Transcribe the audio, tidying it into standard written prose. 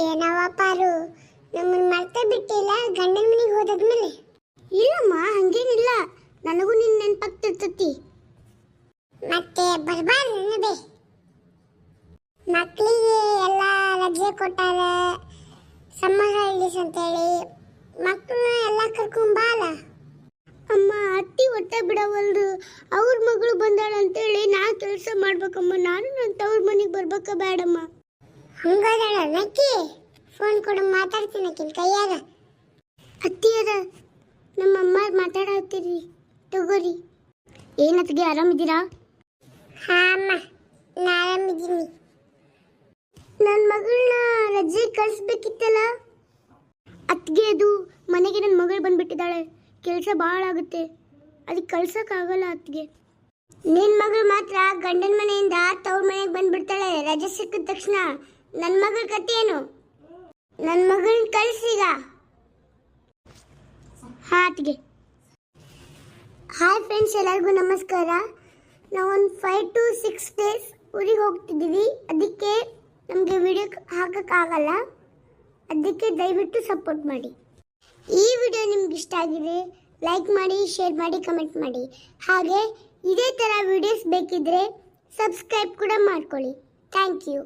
ಏನವ ಪಾರು, ನಮ್ಮನ್ನ ಮರ್ತೆ ಬಿಟ್ಟಿಲ್ಲ ಗಂಡನ ಮನೆಗೆ ಹೋದಾದ್ಮೇಲೆ? ಇಲ್ಲಮ್ಮ, ಹಂಗೇನಿಲ್ಲ. ನನಗೂ ನಿನ್ನ ನೆನಪಾಗ್ತಿರ್ತತಿ. ಮತ್ತೆ ಬರ್ಬಾರ್ದು ನೆನಪೆ. ಮಕ್ಕಳಿಗೆ ಎಲ್ಲ ರಜೆ ಕೊಟ್ಟಾರ, ಸಮ್ಮರ್ ಹಾಲಿಡೇಸ್ ಅಂತೇಳಿ. ಮಕ್ಕಳನ್ನ ಎಲ್ಲ ಕರ್ಕೊಂಬಾಲ. ಅಮ್ಮ, ಅತ್ತಿ ಹೊಟ್ಟೆ ಬಿಡವಲ್ರು. ಅವ್ರ ಮಗಳು ಬಂದಾಳ ಅಂತೇಳಿ ನಾ ಕೆಲಸ ಮಾಡ್ಬೇಕಮ್ಮ. ನಾನು ನನ್ನ ತವ್ರ ಮನೆಗೆ ಬರ್ಬೇಕ ಬೇಡಮ್ಮ? ಹಂಗದಾಳ ನಕ್ಕಿ. ಫೋನ್ ಕೊಡು, ಮಾತಾಡ್ತೀನಿ ಆಕಿನ ಕೈಯಾಗ. ಅತ್ತಿಯರ, ನಮ್ಮ ಅಮ್ಮ ಮಾತಾಡತ್ತೀರಿ, ತಗೋರಿ. ಏನತ್ತಿಗೆ, ಆರಾಮಿದ್ದೀರಾ? ಹಾ ಅಮ್ಮ, ನಾ ಆರಾಮಿದ್ದೀನಿ. ನನ್ನ ಮಗಳನ್ನ ರಜೆ ಕಳಿಸ್ಬೇಕಿತ್ತಲ್ಲ ಅತ್ತಿಗೆ. ಅದು ಮನೆಗೆ ನನ್ನ ಮಗಳು ಬಂದ್ಬಿಟ್ಟಿದ್ದಾಳೆ, ಕೆಲಸ ಭಾಳ ಆಗುತ್ತೆ, ಅದಕ್ಕೆ ಕಳ್ಸೋಕ್ಕಾಗಲ್ಲ ಅತ್ತಿಗೆ. ನಿನ್ನ ಮಗಳು ಮಾತ್ರ ಗಂಡನ ಮನೆಯಿಂದ ತವ್ರ ಮನೆಗೆ ಬಂದ್ಬಿಡ್ತಾಳೆ ರಜೆ ಸಿಕ್ಕಿದ ತಕ್ಷಣ. ನನ್ನ ಮಗಳ ಕತೆ ಏನು? ನನ್ನ ಮಗಳನ್ನ ಕಳಿಸೀಗ. ಹಾ ಅತ್ತಿಗೆ. ಹಾಯ್ ಫ್ರೆಂಡ್ಸ್, ಎಲ್ಲರಿಗೂ ನಮಸ್ಕಾರ. ನಾವೊಂದು 5 to 6 days ಊರಿಗೆ ಹೋಗ್ತಿದ್ದೀವಿ. ಅದಕ್ಕೆ ನಮಗೆ ವಿಡಿಯೋ ಹಾಕೋಕ್ಕಾಗಲ್ಲ. ಅದಕ್ಕೆ ದಯವಿಟ್ಟು ಸಪೋರ್ಟ್ ಮಾಡಿ. ಈ ವಿಡಿಯೋ ನಿಮ್ಗೆ ಇಷ್ಟ ಆಗಿದೆ ಲೈಕ್ ಮಾಡಿ, ಶೇರ್ ಮಾಡಿ, ಕಮೆಂಟ್ ಮಾಡಿ. ಹಾಗೆ ಇದೇ ಥರ ವಿಡಿಯೋಸ್ ಬೇಕಿದ್ರೆ ಸಬ್ಸ್ಕ್ರೈಬ್ ಕೂಡ ಮಾಡ್ಕೊಳ್ಳಿ. Thank you.